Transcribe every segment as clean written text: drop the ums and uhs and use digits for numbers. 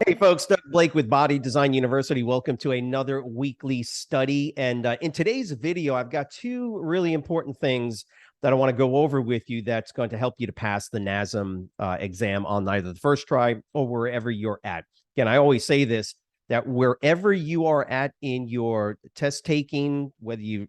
Hey folks, Doug Blake with Body Design University. Welcome to another weekly study. And in today's video, I've got two really important things that I want to go over with you that's going to help you to pass the NASM exam on either the first try or wherever you're at. Again, I always say this, that wherever you are at in your test taking, whether you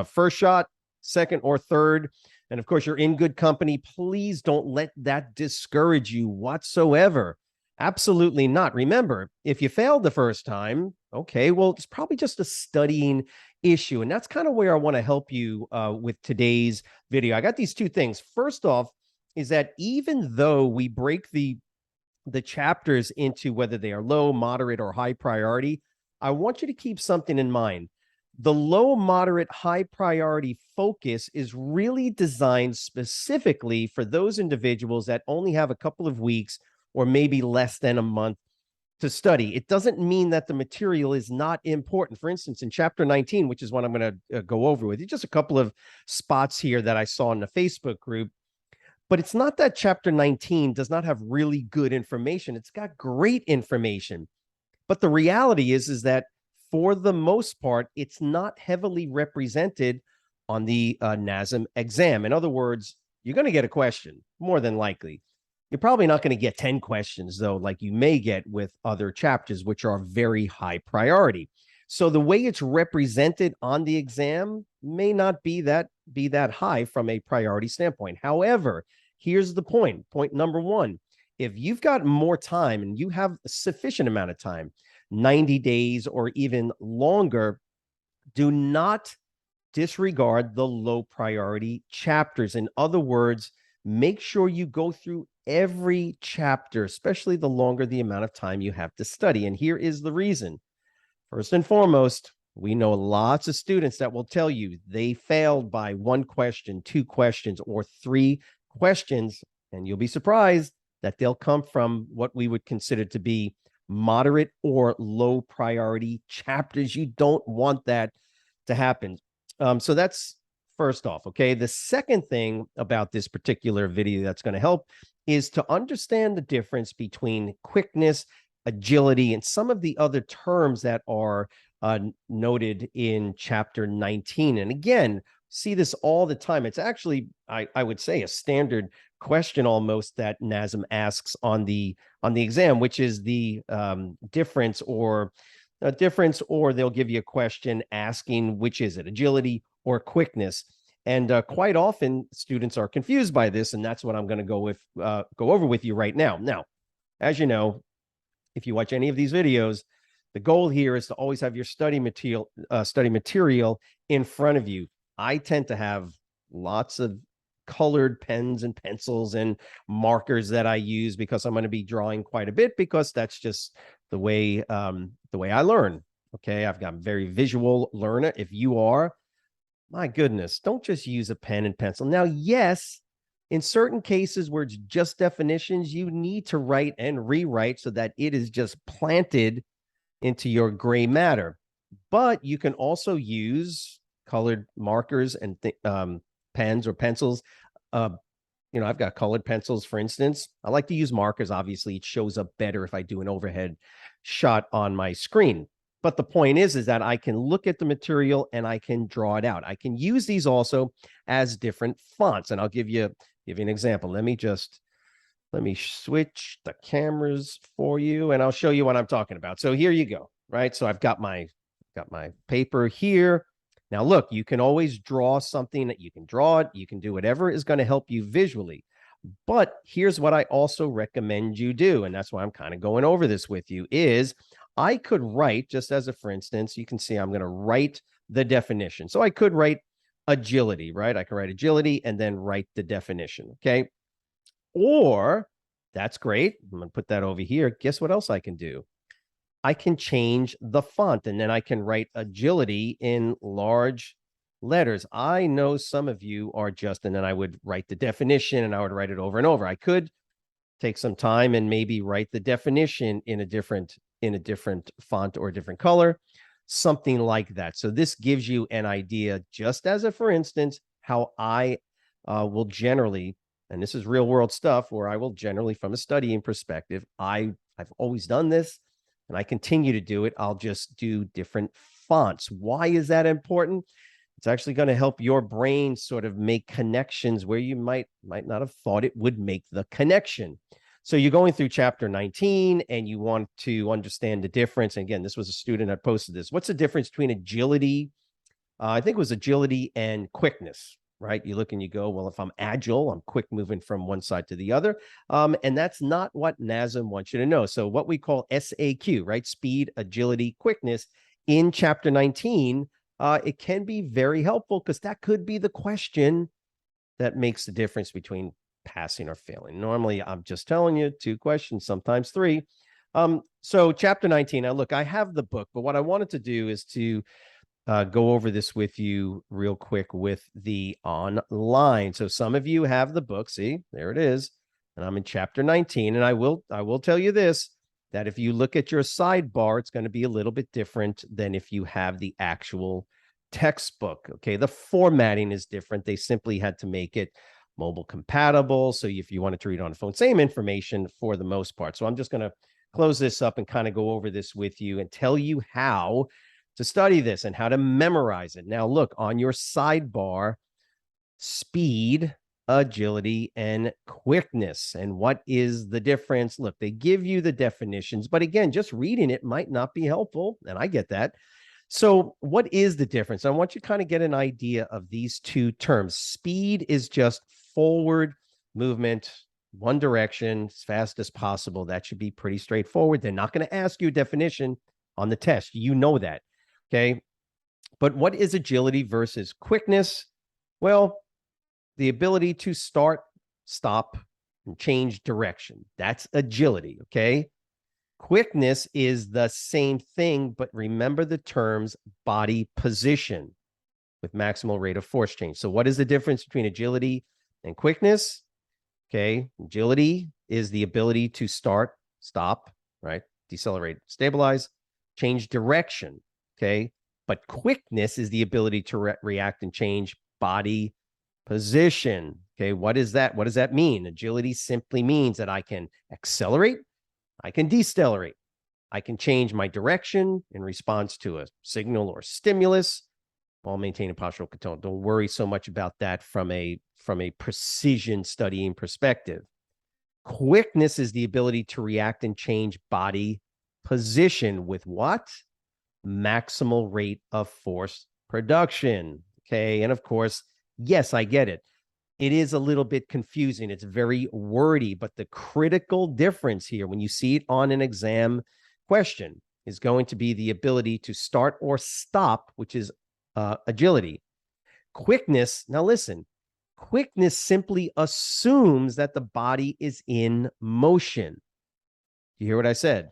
first shot, second, or third, and of course you're in good company, please don't let that discourage you whatsoever. Absolutely not. Remember, if you failed the first time, okay, well, it's probably just a studying issue. And that's kind of where I want to help you with today's video. I got these two things. First off, is that even though we break the chapters into whether they are low, moderate, or high priority, I want you to keep something in mind. The low, moderate, high priority focus is really designed specifically for those individuals that only have a couple of weeks or maybe less than a month to study. It doesn't mean that the material is not important. For instance, in chapter 19, which is what I'm going to go over with you, just a couple of spots here that I saw in the Facebook group. But it's not that chapter 19 does not have really good information. It's got great information. But the reality is that for the most part, it's not heavily represented on the NASM exam. In other words, you're going to get a question, more than likely. You're probably not going to get 10 questions, though, like you may get with other chapters, which are very high priority. So the way it's represented on the exam may not be that high from a priority standpoint. However, here's the point. Point number one, if you've got more time and you have a sufficient amount of time, 90 days or even longer, do not disregard the low priority chapters. In other words, make sure you go through every chapter, especially the longer the amount of time you have to study. And here is the reason. First and foremost, we know lots of students that will tell you they failed by one question, two questions, or three questions. And you'll be surprised that they'll come from what we would consider to be moderate or low priority chapters. You don't want that to happen. So that's first off, okay? The second thing about this particular video that's going to help is to understand the difference between quickness, agility, and some of the other terms that are noted in chapter 19. And again, see this all the time. It's actually, I would say, a standard question almost that NASM asks on the exam, which is the difference, or they'll give you a question asking which is it, agility or quickness. And quite often students are confused by this, and that's what I'm going to go over with you right now. Now, as you know, if you watch any of these videos, the goal here is to always have your study material in front of you. I tend to have lots of colored pens and pencils and markers that I use because I'm going to be drawing quite a bit, because that's just the way I learn. Okay, I've got a very visual learner. If you are, my goodness, don't just use a pen and pencil. Now, yes, in certain cases where it's just definitions, you need to write and rewrite so that it is just planted into your gray matter. But you can also use colored markers and pens or pencils. I've got colored pencils, for instance. I like to use markers. Obviously, it shows up better if I do an overhead shot on my screen. But the point is that I can look at the material and I can draw it out. I can use these also as different fonts. And I'll give you an example. Let me switch the cameras for you, and I'll show you what I'm talking about. So here you go, right? So I've got my paper here. Now, look, you can always draw something. That you can draw it. You can do whatever is going to help you visually. But here's what I also recommend you do, and that's why I'm kind of going over this with you, is I could write, just as a for instance, you can see I'm going to write the definition. So I could write agility, right? I can write agility and then write the definition, okay? Or, that's great. I'm going to put that over here. Guess what else I can do? I can change the font, and then I can write agility in large letters. I know some of you are just, and then I would write the definition and I would write it over and over. I could take some time and maybe write the definition in a different font or a different color, something like that. So this gives you an idea, just as a for instance, how I will generally, and this is real world stuff, where I will generally, from a studying perspective, I I've always done this and I continue to do it. I'll just do different fonts. Why is that important? It's actually going to help your brain sort of make connections where you might not have thought it would make the connection. So you're going through chapter 19 and you want to understand the difference. And again, this was a student that posted this. What's the difference between agility? I think it was agility and quickness, right? You look and you go, well, if I'm agile, I'm quick moving from one side to the other. And that's not what NASM wants you to know. So what we call SAQ, right? Speed, agility, quickness in chapter 19, it can be very helpful because that could be the question that makes the difference between passing or failing. Normally, I'm just telling you 2 questions, sometimes 3. So chapter 19, now look, I have the book, but what I wanted to do is to go over this with you real quick with the online. So some of you have the book. See, there it is. And I'm in chapter 19. And I will tell you this, that if you look at your sidebar, it's going to be a little bit different than if you have the actual textbook. Okay. The formatting is different. They simply had to make it mobile compatible. So if you wanted to read on a phone, same information for the most part. So I'm just going to close this up and kind of go over this with you and tell you how to study this and how to memorize it. Now, look on your sidebar, speed, agility, and quickness. And what is the difference? Look, they give you the definitions, but again, just reading it might not be helpful. And I get that. So what is the difference? I want you to kind of get an idea of these 2 terms. Speed is just forward movement, one direction, as fast as possible. That should be pretty straightforward. They're not going to ask you a definition on the test. You know that. Okay. But what is agility versus quickness? Well, the ability to start, stop, and change direction. That's agility. Okay. Quickness is the same thing, but remember the terms body position with maximal rate of force change. So what is the difference between agility and quickness? Okay. Agility is the ability to start, stop, right? Decelerate, stabilize, change direction. Okay. But quickness is the ability to react and change body position. Okay. What is that? What does that mean? Agility simply means that I can accelerate, I can decelerate, I can change my direction in response to a signal or stimulus while maintaining postural control. Don't worry so much about that from a precision studying perspective. Quickness is the ability to react and change body position with what? Maximal rate of force production. Okay. And of course, yes, I get it. It is a little bit confusing. It's very wordy, but the critical difference here, when you see it on an exam question, is going to be the ability to start or stop, which is agility. Quickness, now listen, quickness simply assumes that the body is in motion. You hear what I said?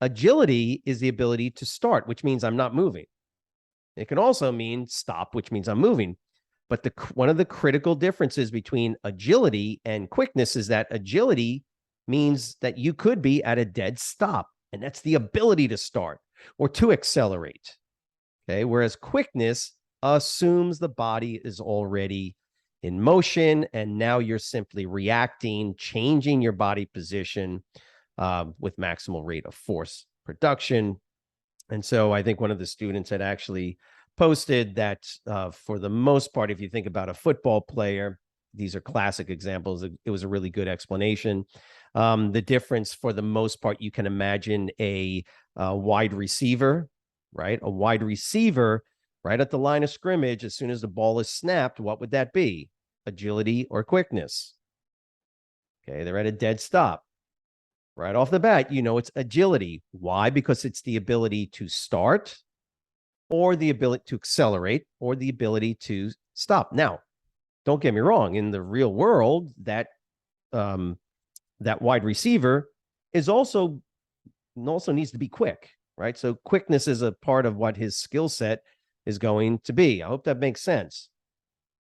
Agility is the ability to start, which means I'm not moving. It can also mean stop, which means I'm moving. But one of the critical differences between agility and quickness is that agility means that you could be at a dead stop, and that's the ability to start or to accelerate. Okay, whereas quickness assumes the body is already in motion, and now you're simply reacting, changing your body position with maximal rate of force production. And so I think one of the students had actually posted that for the most part, if you think about a football player, these are classic examples. It was a really good explanation. The difference, for the most part, you can imagine a wide receiver, right? A wide receiver right at the line of scrimmage. As soon as the ball is snapped, what would that be? Agility or quickness? Okay, they're at a dead stop. Right off the bat, you know it's agility. Why? Because it's the ability to start, or the ability to accelerate, or the ability to stop. Now, don't get me wrong. In the real world, that wide receiver is also needs to be quick, right? So quickness is a part of what his skill set is going to be. I hope that makes sense.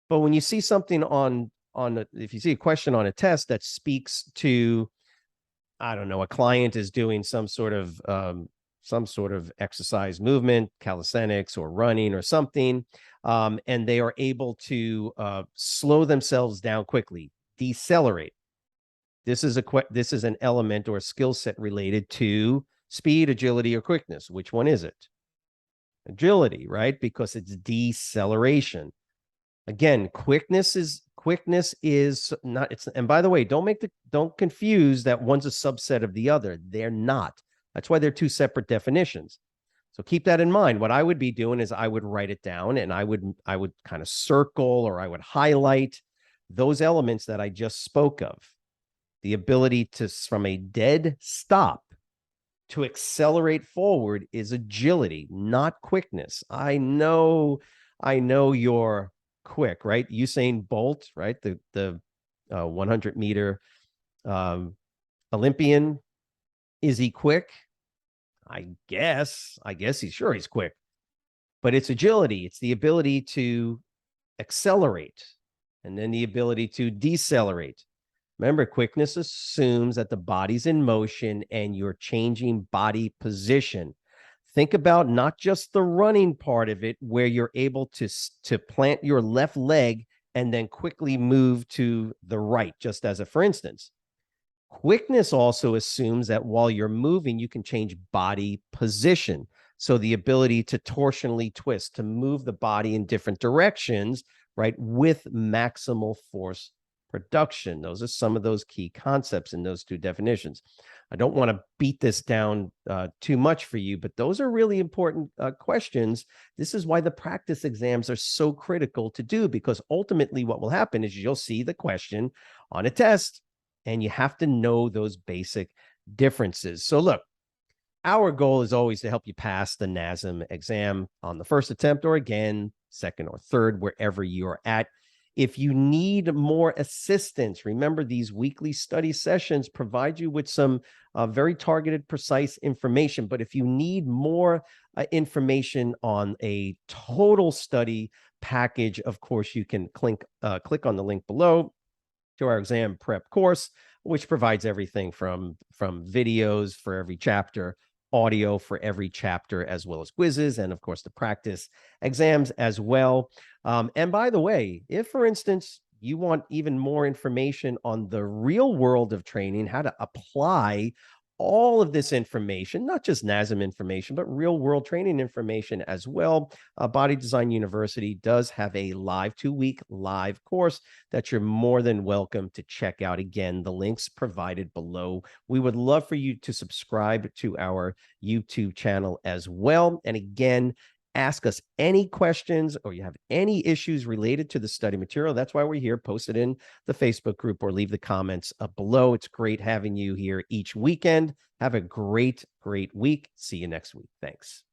But when you see something if you see a question on a test that speaks to, I don't know, a client is doing some sort of exercise movement, calisthenics or running or something, and they are able to slow themselves down quickly, decelerate. This is an element or a skill set related to speed, agility, or quickness. Which one is it? Agility, right? Because it's deceleration. Again, quickness is not, it's, and by the way, don't confuse that one's a subset of the other. They're not. That's why they're two separate definitions. So keep that in mind. What I would be doing is I would write it down, and I would kind of circle, or I would highlight those elements that I just spoke of. The ability to, from a dead stop, to accelerate forward is agility, not quickness. I know you're quick, right? Usain Bolt, right? The 100-meter Olympian. Is he quick? I guess he's quick, but it's agility. It's the ability to accelerate and then the ability to decelerate. Remember, quickness assumes that the body's in motion and you're changing body position. Think about not just the running part of it, where you're able to plant your left leg and then quickly move to the right, just as a for instance. Quickness also assumes that while you're moving, you can change body position. So the ability to torsionally twist, to move the body in different directions, right, with maximal force production. Those are some of those key concepts in those two definitions. I don't want to beat this down too much for you, but those are really important questions. This is why the practice exams are so critical to do, because ultimately what will happen is you'll see the question on a test, and you have to know those basic differences. So look, our goal is always to help you pass the NASM exam on the first attempt, or again, second or third, wherever you're at. If you need more assistance, remember these weekly study sessions provide you with some very targeted, precise information. But if you need more information on a total study package, of course, you can click on the link below to our exam prep course, which provides everything from videos for every chapter, audio for every chapter, as well as quizzes, and of course the practice exams as well. And by the way, if for instance you want even more information on the real world of training, how to apply all of this information, not just NASM information, but real world training information as well, Body Design University does have a live 2-week live course that you're more than welcome to check out. Again, the links provided below. We would love for you to subscribe to our YouTube channel as well. And again, ask us any questions, or you have any issues related to the study material. That's why we're here. Post it in the Facebook group or leave the comments up below. It's great having you here each weekend. Have a great week. See you next week. Thanks.